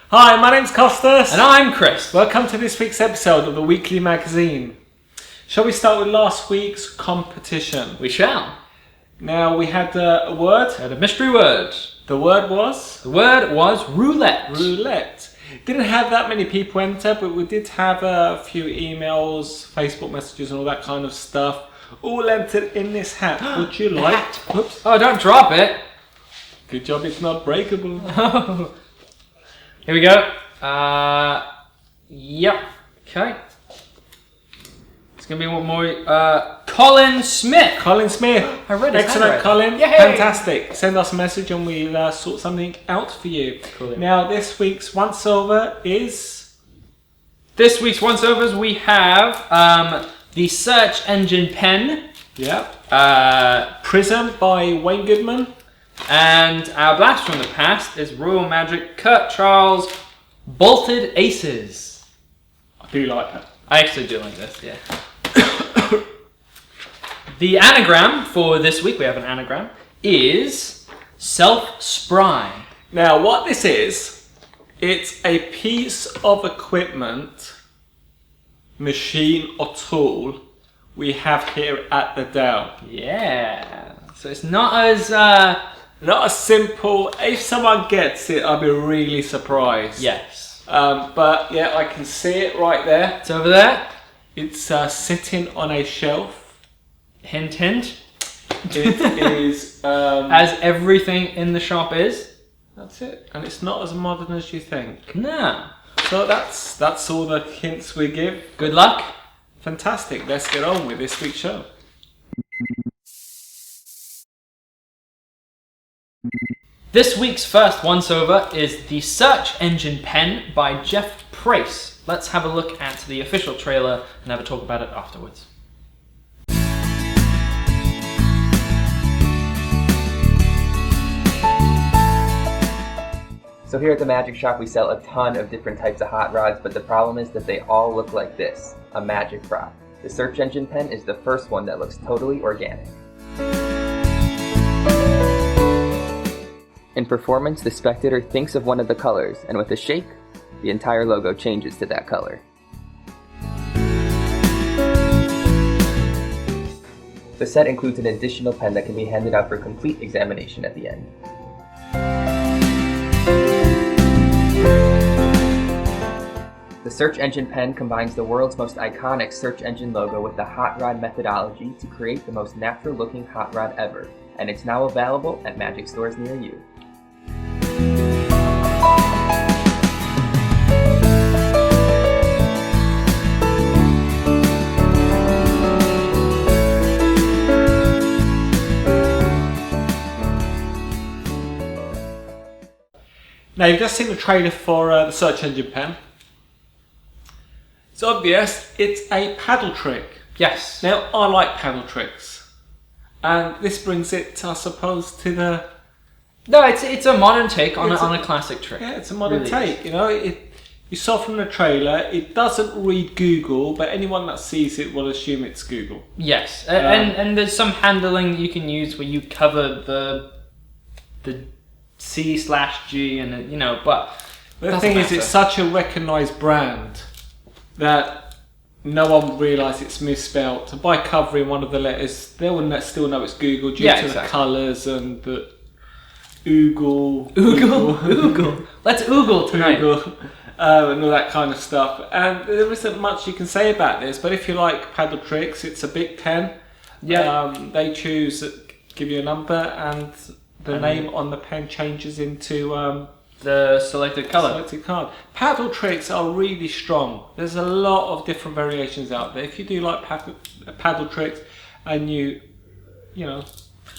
Hi, my name's Costas. And I'm Chris. Welcome to this week's episode of the weekly magazine. Shall we start with last week's competition? We shall. Now, we had a word. We had a mystery word. The word was? The word was roulette. Roulette. Didn't have that many people enter, but we did have a few emails, Facebook messages and all that kind of stuff. All entered in this hat. Would you like? Whoops. Oh, don't drop it. Good job it's not breakable. Here we go. Yep. Okay. It's going to be one more. Colin Smith. Colin Smith. I read it. Excellent, Colin. Yay. Fantastic. Send us a message and we'll sort something out for you. Cool. Now, this week's once over is... This week's once overs we have the search engine pen. Yeah. Prism by Wayne Goodman. And our blast from the past is Royal Magic Kirk Charles Bolted Aces. I do like that. I actually do like this, yeah. The anagram for this week, we have an anagram, is self-spry. Now, what this is, it's a piece of equipment, machine or tool we have here at the Dow. Yeah. So it's not as... Not as simple. If someone gets it, I'll be really surprised. Yes. But yeah, I can see it right there. It's over there. It's sitting on a shelf. Hint, hint. It is... as everything in the shop is. That's it. And it's not as modern as you think. No. So that's all the hints we give. Good luck. Fantastic. Let's get on with this week's show. This week's first once-over is the Search Engine Pen by Jeff Prace. Let's have a look at the official trailer and have a talk about it afterwards. So here at the Magic Shop we sell a ton of different types of hot rods, but the problem is that they all look like this, a magic rod. The Search Engine Pen is the first one that looks totally organic. In performance, the spectator thinks of one of the colors, and with a shake, the entire logo changes to that color. The set includes an additional pen that can be handed out for complete examination at the end. The Search Engine Pen combines the world's most iconic search engine logo with the hot rod methodology to create the most natural looking hot rod ever, and it's now available at Magic stores near you. Now, you've just seen the trailer for the Search Engine Pen. It's obvious, it's a paddle trick. Yes. Now, I like paddle tricks. And this brings it, I suppose, to the... No, it's a modern take on a classic trick. Yeah, it's a modern Really take. You know, you saw from the trailer, it doesn't read Google, but anyone that sees it will assume it's Google. Yes, and there's some handling you can use where you cover the C/G and but the thing is, it's such a recognised brand that no one will realise it's misspelt. And by covering one of the letters, they will still know it's Google due to the colours and the oogle. Let's oogle tonight. Oogle, and all that kind of stuff. And there isn't much you can say about this, but if you like paddle tricks, it's a big pen. Yeah. They give you a number, and the name on the pen changes into the selected colour. Selected card. Paddle tricks are really strong. There's a lot of different variations out there. If you do like paddle tricks, and you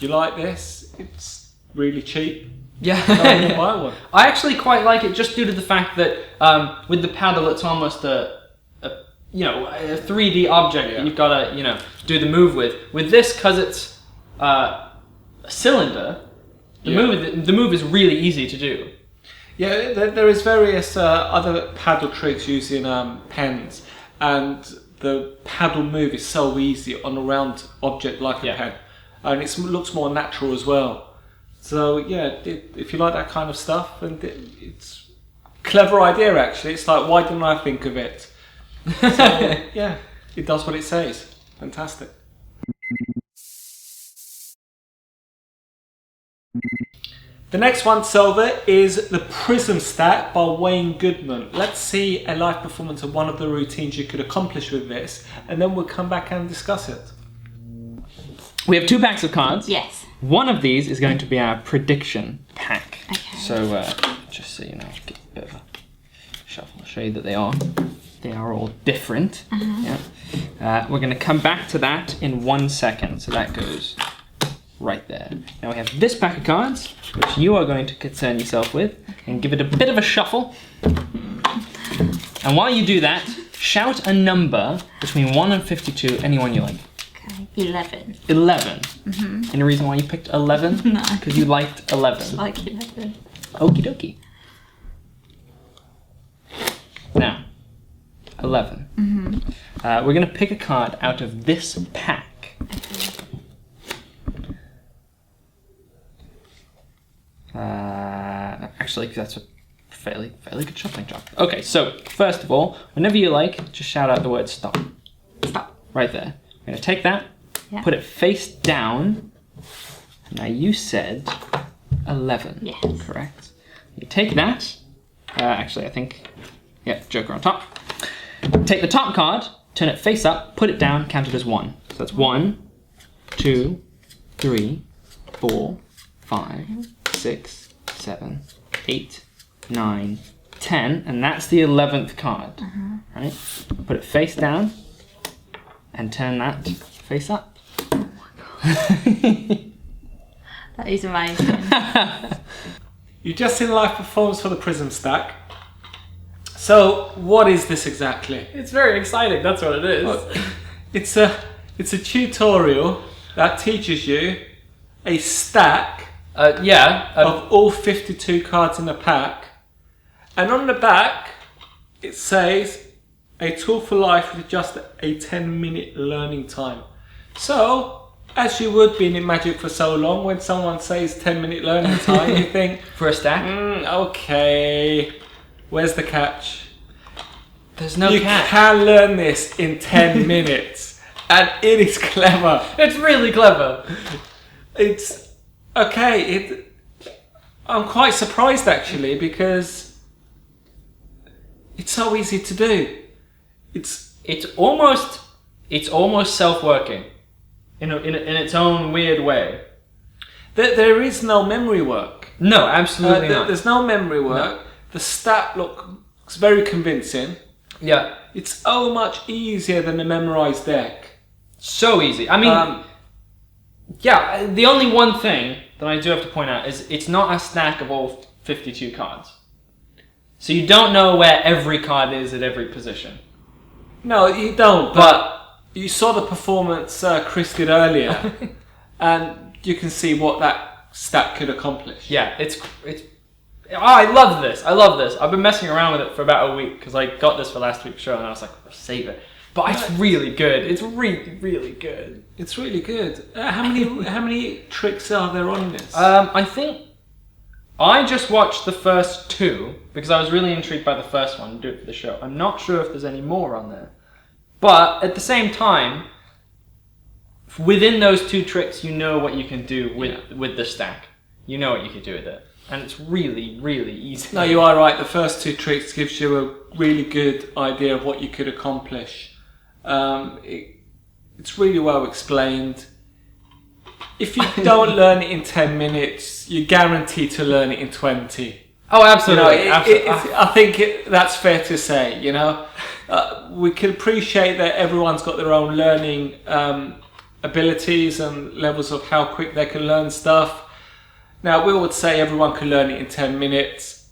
like this, it's really cheap. Yeah. Buy one. I actually quite like it just due to the fact that with the paddle, it's almost a 3D object that you've got to do the move with. With this, because it's a cylinder, the move is really easy to do. Yeah, there is various other paddle tricks using pens, and the paddle move is so easy on a round object like a pen, and it looks more natural as well. So yeah, if you like that kind of stuff, and it's clever idea, actually. It's like, why didn't I think of it? So, yeah, it does what it says. Fantastic. The next one's over is the Prism stack by Wayne Goodman. Let's see a live performance of one of the routines you could accomplish with this, and then we'll come back and discuss it. We have 2 packs of cards. Yes. One of these is going to be our prediction pack. Okay. So, just so you know, get a bit of a shuffle. I'll show you that they are all different. Yeah. We're going to come back to that in 1 second. So that goes right there. Now we have this pack of cards, which you are going to concern yourself with, and give it a bit of a shuffle. And while you do that, shout a number between 1 and 52, anyone you like. Okay, 11. 11. Any reason why you picked 11? No. Because you liked 11. I like 11. Okie dokie. Now, 11. We're going to pick a card out of this pack. Actually, that's a fairly good shuffling job. Okay, so first of all, whenever you like, just shout out the word stop. Stop. Right there. I'm going to take that, put it face down. Now you said 11. Yes. Correct. You take that. Actually, I think, Joker on top. Take the top card, turn it face up, put it down, count it as 1. So that's 1, 2, 3, 4, 5, 6, 7, 8, 9, 10, and that's the 11th card. Right? Put it face down and turn that face up. Oh my god. That is amazing. You just seen a live performance for the Prism stack. So, what is this exactly? It's very exciting, that's what it is. It's a tutorial that teaches you a stack of all 52 cards in the pack. And on the back, it says, a tool for life with just a 10-minute learning time. So, as you would been in Magic for so long, when someone says 10-minute learning time, you think... For a stack? Okay, where's the catch? There's no catch. You can learn this in 10 minutes, and it is clever. It's really clever. It's... Okay, I'm quite surprised actually, because it's so easy to do. It's almost self-working in its own weird way. There is no memory work. No, absolutely not. There's no memory work. No. The stat looks very convincing. Yeah. It's so much easier than a memorized deck. So easy. I mean, the only one thing that I do have to point out is it's not a stack of all 52 cards. So you don't know where every card is at every position. No, you don't, but you saw the performance Chris did earlier, and you can see what that stack could accomplish. Yeah, it's. I love this. I've been messing around with it for about a week because I got this for last week's show, and I was like, save it. But it's really good. It's really, really good. It's really good. How many tricks are there on this? I think I just watched the first 2 because I was really intrigued by the first one and do it for the show. I'm not sure if there's any more on there. But at the same time, within those 2 tricks, you know what you can do with the stack. You know what you can do with it. And it's really, really easy. No, you are right. The first 2 tricks gives you a really good idea of what you could accomplish. It's really well explained. If you don't learn it in 10 minutes, you're guaranteed to learn it in 20. Oh, absolutely. I think that's fair to say, you know. We can appreciate that everyone's got their own learning abilities and levels of how quick they can learn stuff. Now, we would say everyone can learn it in 10 minutes.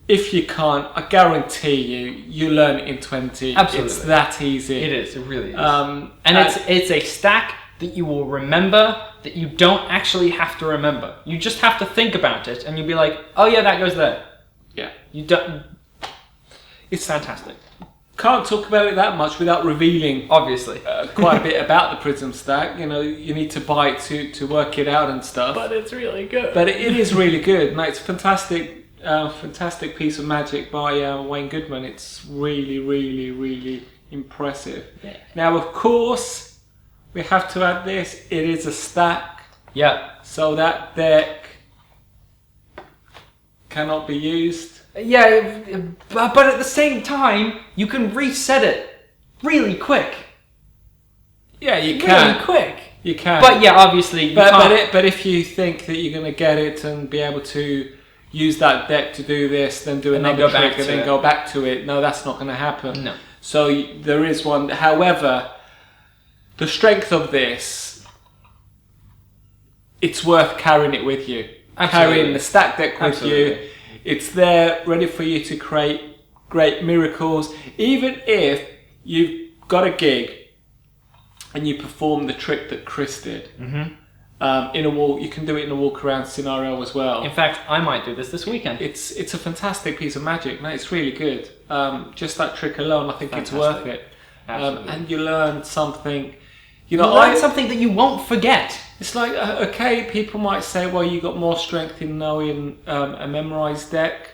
If you can't, I guarantee you learn it in 20. Absolutely. It's that easy. It is, it really is. And it's a stack that you will remember, that you don't actually have to remember. You just have to think about it, and you'll be like, oh yeah, that goes there. Yeah. You don't... It's fantastic. Can't talk about it that much without revealing, obviously, quite a bit about the Prism stack. You know, you need to buy it to work it out and stuff. But it's really good. But it is really good. No, it's fantastic fantastic piece of magic by Wayne Goodman. It's really, really, really impressive. Yeah. Now, of course, we have to add this. It is a stack. Yeah. So that deck cannot be used. Yeah, but at the same time, you can reset it really quick. Yeah, you can. Really quick. You can. But yeah, obviously, you can't. But if you think that you're going to get it and be able to use that deck to do this, then do another trick and then go back to it, no, that's not going to happen. No. So there is one. However, the strength of this, it's worth carrying it with you. Absolutely. Carrying the stack deck with you. It's there, ready for you to create great miracles. Even if you've got a gig and you perform the trick that Chris did in a walk, you can do it in a walk around scenario as well. In fact, I might do this weekend. It's a fantastic piece of magic. No, it's really good. Just that trick alone, I think it's worth it. And you learn something. You learn something that you won't forget. It's like, okay, people might say, well, you got more strength in knowing a memorized deck,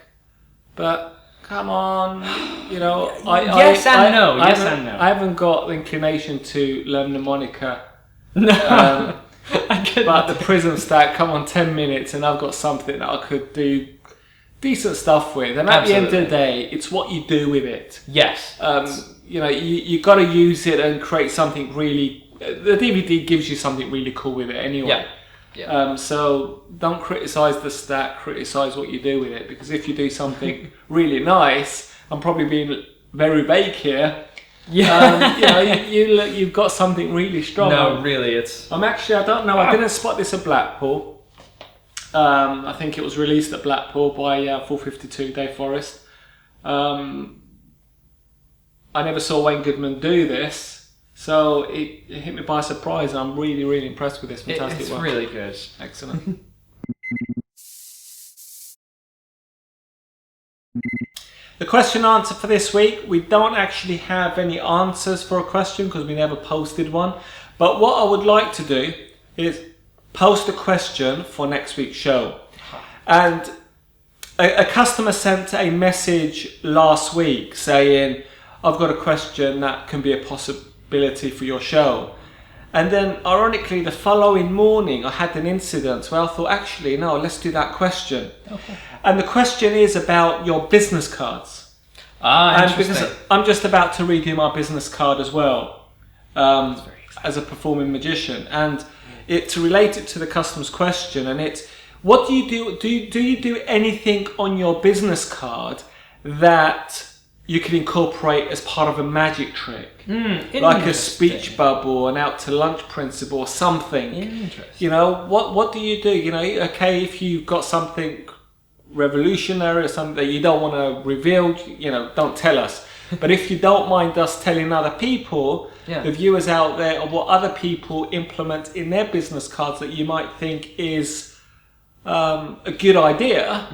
but come on, Yes and no. I haven't got the inclination to learn mnemonica. No. But the Prism stack, come on, 10 minutes, and I've got something that I could do decent stuff with. And at the end of the day, it's what you do with it. Yes. You got to use it and create something really. The DVD gives you something really cool with it anyway. Yeah. So don't criticize the stack, criticize what you do with it, because if you do something really nice, I'm probably being very vague here. You've got something really strong. No, really, it's. I don't know. I didn't spot this at Blackpool. I think it was released at Blackpool by 452 Dave Forrest. I never saw Wayne Goodman do this. So it hit me by surprise, and I'm really, really impressed with this fantastic work. It's really good. Excellent. The question answer for this week, we don't actually have any answers for a question because we never posted one. But what I would like to do is post a question for next week's show. And a customer sent a message last week saying, I've got a question that can be a possibility for your show. And then ironically the following morning I had an incident where I thought, actually no, let's do that question. Okay. And the question is about your business cards. Interesting. Because I'm just about to redo my business card as well, as a performing magician, and to relate it to the customer's question, and it's, what do you do? Do you do anything on your business card that you can incorporate as part of a magic trick, like a speech bubble, an out to lunch principle, or something? Interesting. What do you do? Okay, if you've got something revolutionary or something that you don't want to reveal, don't tell us. But if you don't mind us telling other people, the viewers out there, of what other people implement in their business cards that you might think is a good idea.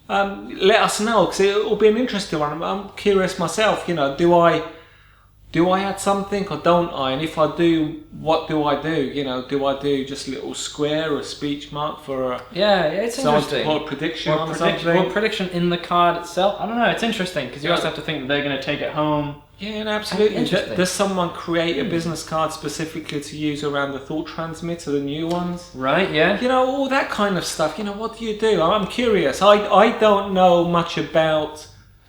Let us know, because it will be an interesting one. I'm curious myself, do I add something or don't I? And if I do, what do I do? Do I do just a little square or a speech mark for it's interesting. Or a prediction or prediction in the card itself? I don't know, it's interesting, because you also have to think that they're going to take it home. Yeah, absolutely. Does someone create a business card specifically to use around the thought transmitter, the new ones? Right, yeah. All that kind of stuff. What do you do? I'm curious. I don't know much about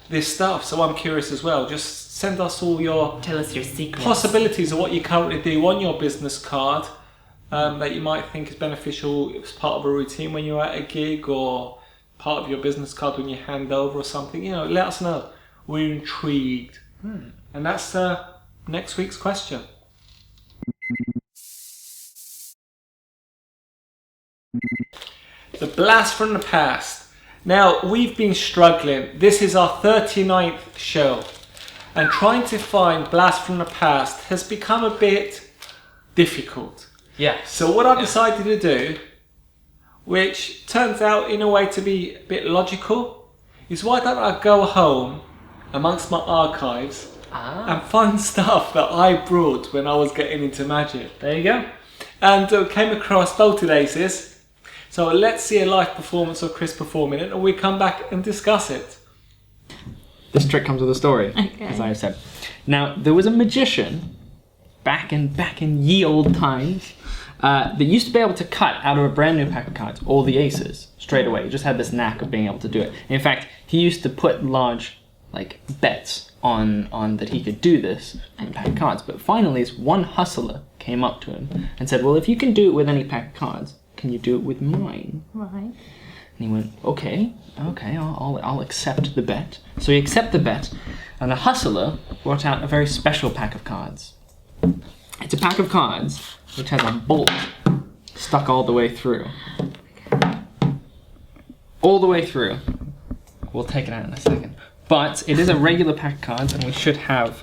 this stuff, so I'm curious as well. Just send us all tell us your secrets, possibilities of what you currently do on your business card that you might think is beneficial as part of a routine when you're at a gig, or part of your business card when you hand over or something. Let us know. We're intrigued. And that's next week's question. The Blast from the Past. Now, we've been struggling. This is our 39th show. And trying to find Blast from the Past has become a bit difficult. Yeah. So what I decided to do, which turns out in a way to be a bit logical, is why don't I go home amongst my archives and find stuff that I brought when I was getting into magic. There you go. And came across Bolted Aces. So let's see a live performance of Chris performing it, and we come back and discuss it. This trick comes with a story, Okay. as I said. Now, there was a magician back in ye old times that used to be able to cut out of a brand new pack of cards all the aces straight away. He just had this knack of being able to do it. In fact, he used to put large bets on that he could do this in a pack of cards. But finally, this one hustler came up to him and said, well, if you can do it with any pack of cards, can you do it with mine? Right. And he went, okay, I'll accept the bet. So he accepted the bet, and the hustler brought out a very special pack of cards. It's a pack of cards which has a bolt stuck all the way through. All the way through. We'll take it out in a second. But it is a regular pack of cards, and we should have...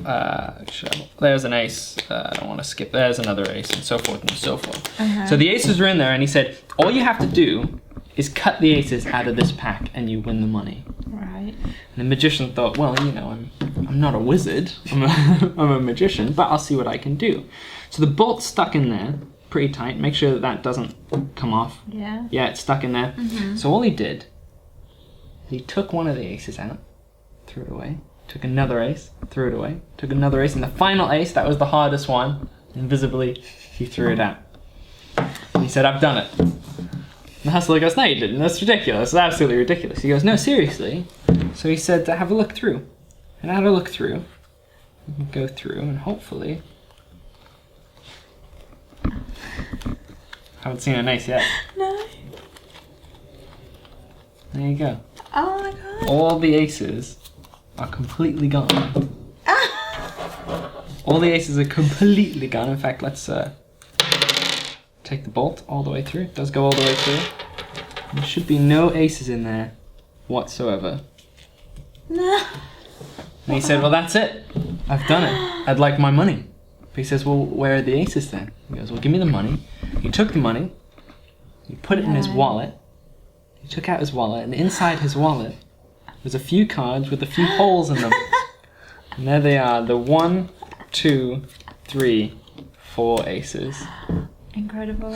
there's an ace. I don't want to skip. There's another ace, and so forth and so forth. Uh-huh. So the aces are in there, and he said, all you have to do is cut the aces out of this pack, and you win the money. Right. And the magician thought, well, I'm not a wizard. I'm a magician, but I'll see what I can do. So the bolt's stuck in there, pretty tight. Make sure that doesn't come off. Yeah. Yeah, it's stuck in there. Mm-hmm. So all he did, he took one of the aces out, threw it away, took another ace, threw it away, took another ace, and the final ace, that was the hardest one, invisibly, he threw it out. And he said, I've done it. And the hustler goes, no, you didn't. That's ridiculous. That's absolutely ridiculous. He goes, no, seriously. So he said, have a look through. And I had a look through. Go through, and hopefully... Haven't seen an ace yet. No. There you go. Oh my god. All the aces are completely gone. All the aces are completely gone. In fact, let's take the bolt all the way through. It does go all the way through. There should be no aces in there whatsoever. No. And he said, well, that's it. I've done it. I'd like my money. But he says, well, where are the aces then? He goes, well, give me the money. He took the money. He put it in his wallet. He took out his wallet, and inside his wallet was a few cards with a few holes in them. And there they are, the 1, 2, 3, 4 aces. Incredible.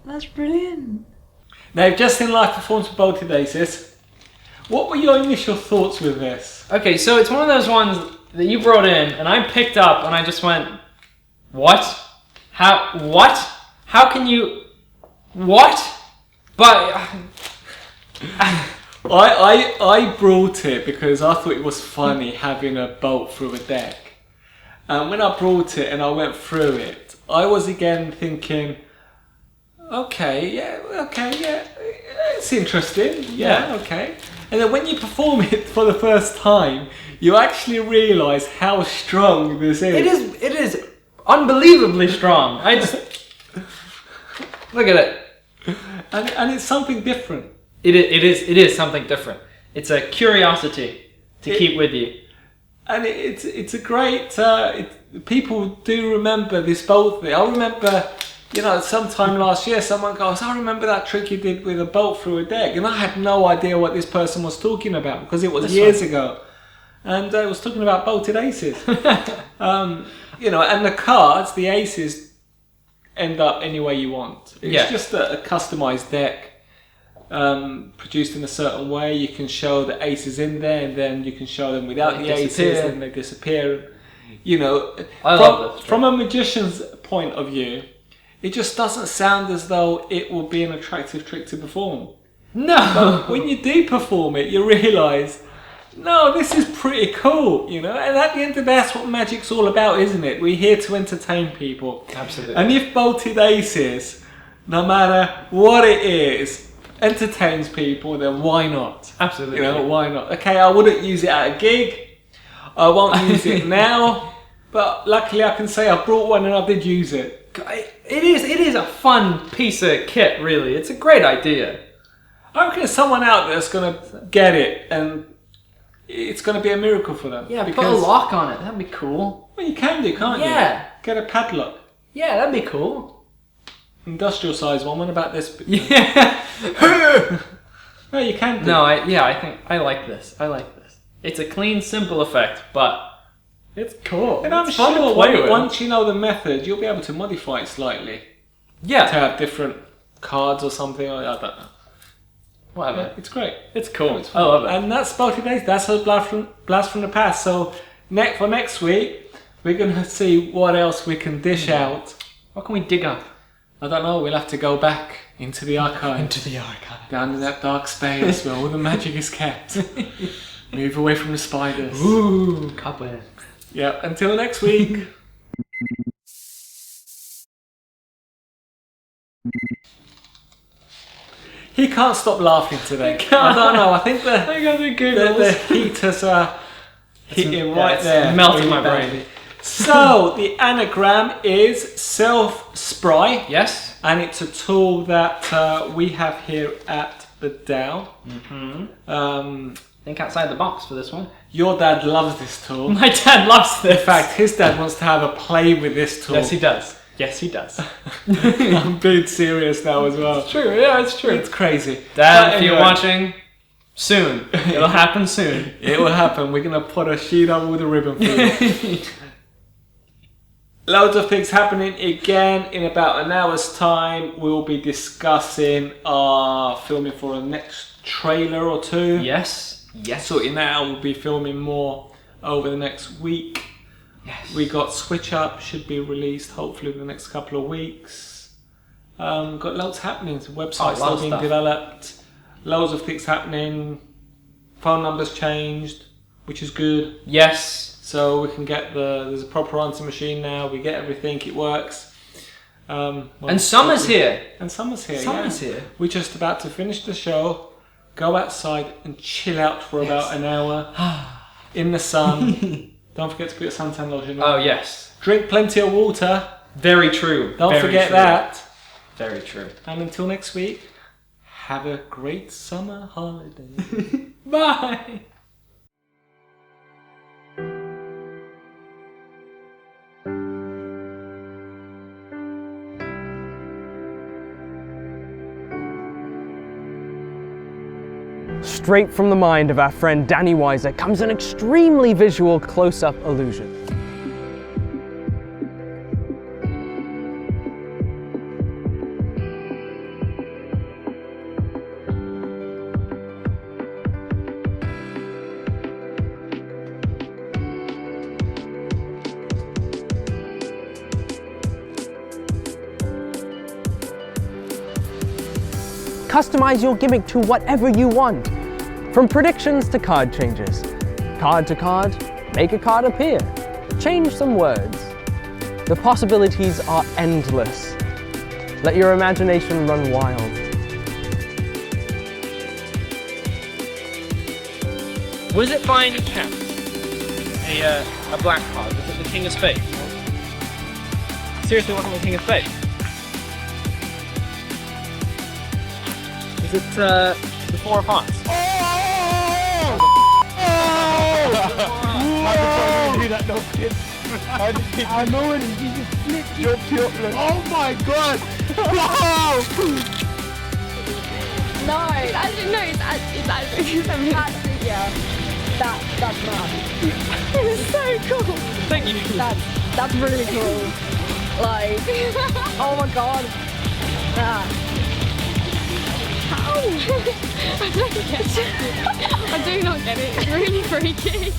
That's brilliant. Now, you've just seen live performance with bolted aces. What were your initial thoughts with this? Okay, so it's one of those ones that you brought in, and I picked up, and I just went, what? What? How can you... What? But... I brought it because I thought it was funny having a bolt through a deck. And when I brought it and I went through it, I was again thinking, okay, it's interesting, okay. And then when you perform it for the first time, you actually realise how strong this is. It is unbelievably strong. I just... Look at it. And it's something different. It is something different. It's a curiosity to keep with you. And it's a great... people do remember this bolt thing. I remember, sometime last year someone goes, I remember that trick you did with a bolt through a deck. And I had no idea what this person was talking about because it was years ago. And I was talking about bolted aces. And the cards, the aces, end up any way you want. It's just a customised deck. Produced in a certain way. You can show the aces in there, and then you can show them without the aces, and they disappear. I love this. From a magician's point of view, it just doesn't sound as though it will be an attractive trick to perform. No. But when you do perform it, you realise, no, this is pretty cool, And at the end of the day, that's what magic's all about, isn't it? We're here to entertain people. Absolutely. And if bolted aces, no matter what it is, entertains people, then why not? Absolutely. Why not? Okay, I wouldn't use it at a gig. I won't use it now. But luckily I can say I brought one and I did use it. It is a fun piece of kit, really. It's a great idea. I reckon there's someone out there that's going to get it and it's going to be a miracle for them. Yeah, put a lock on it. That'd be cool. Well, you can do, can't you? Yeah. Get a padlock. Yeah, that'd be cool. Industrial size one. What about this? Yeah. No, you can do. No, I think I like this. It's a clean, simple effect, but it's cool. And I'm sure once you know the method, you'll be able to modify it slightly. Yeah. To have different cards or something. I don't know. Whatever. It's great. It's cool. I love it. And that's Sparkly Days. That's a blast from the past. So for next week, we're going to see what else we can dish out. What can we dig up? I don't know. We'll have to go back into the archive. Down in that dark space where all the magic is kept. Move away from the spiders. Ooh, cobweb. Yeah, until next week. He can't stop laughing today. I don't know. I think the heat has hit him right there. Melting my brain. So the anagram is self-spry. Yes. And it's a tool that we have here at the DAO. Think outside the box for this one. Your dad loves this tool. My dad loves this. In fact, his dad wants to have a play with this tool. Yes, he does. Yes, he does. I'm being serious now as well. It's true. Yeah, it's true. It's crazy. Dad, if you're watching, soon. It'll happen soon. It will happen. We're going to put a sheet up with a ribbon for you. Loads of things happening again. In about an hour's time, we'll be discussing our filming for a next trailer or two. Yes. Sorting that out. We'll be filming more over the next week. Yes. We got Switch Up, should be released hopefully in the next couple of weeks. Got loads happening. The website's still being developed. Loads of things happening. Phone numbers changed, which is good. Yes. So we can get there's a proper answer machine now. We get everything. It works. And summer's here. Summer's here. We're just about to finish the show. Go outside and chill out for about an hour in the sun. Don't forget to put your suntan lotion on. Oh, yes. Drink plenty of water. Very true. Don't forget that. Very true. And until next week, have a great summer holiday. Bye. Straight from the mind of our friend Danny Weiser comes an extremely visual close-up illusion. Customize your gimmick to whatever you want. From predictions to card changes. Card to card, make a card appear. Change some words. The possibilities are endless. Let your imagination run wild. Was it by any chance a black card? Was it the King of Spades? Seriously, wasn't the King of Spades? Is it the Four of Hearts? I know it. He just flipped your Oh my god! Wow! No, actually no, it's actually yeah. That's mad. It's so cool. Thank you. That's really cool. Like, oh my god. How? I don't get it. I do not get it. It's really freaky.